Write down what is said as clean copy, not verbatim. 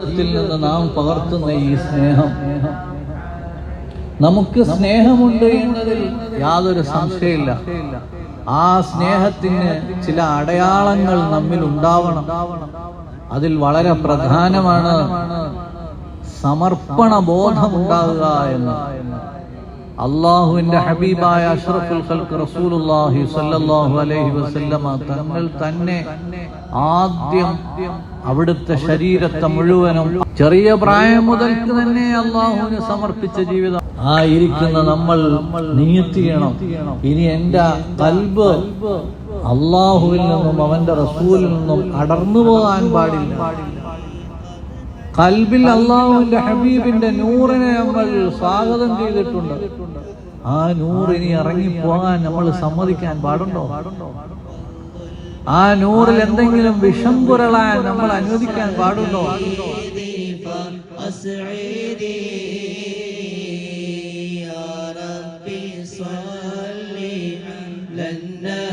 ജീവിതത്തിൽ നിന്ന് നാം പകർത്തുന്ന ഈ സ്നേഹം, നമുക്ക് സ്നേഹമുണ്ട് എന്നതിൽ യാതൊരു സംശയമില്ല. ആ സ്നേഹത്തിന് ചില അടയാളങ്ങൾ നമ്മിൽ ഉണ്ടാവണം. അതിൽ വളരെ പ്രധാനമാണ് സമർപ്പണ ബോധമുണ്ടാകുക എന്ന്. അള്ളാഹുവിന്റെ ഹബീബായ അഷ്റഫുൽ ഖൽഖ് റസൂലുള്ളാഹി സ്വല്ലല്ലാഹു അലൈഹി വസല്ലമ തങ്ങൾ തന്നെ ആദ്യം അവിടുത്തെ ശരീരത്തെ മുഴുവനും ചെറിയ പ്രായം മുതൽക്ക് തന്നെ അള്ളാഹുവിന് സമർപ്പിച്ച ജീവിതം. ആ ഇരിക്കുന്ന നമ്മൾ നിയത്ത് ചെയ്യണം, ഇനി എന്റെ ഖൽബ് അള്ളാഹുവിൽ നിന്നും അവന്റെ റസൂലിൽ നിന്നും അടർന്നു പോകാൻ പാടില്ല. ഖൽബിൽ അള്ളാഹുവിന്റെ ഹബീബിന്റെ നൂറിനെ നമ്മൾ സ്വാഗതം ചെയ്തിട്ടുണ്ട്. ആ നൂറ് ഇനി ഇറങ്ങിപ്പോകാൻ നമ്മൾ സമ്മതിക്കാൻ പാടുണ്ടോ? ആ നൂറിൽ എന്തെങ്കിലും വിഷം പുരളാൻ നമ്മൾ അനുവദിക്കാൻ പാടുണ്ടോ? لنا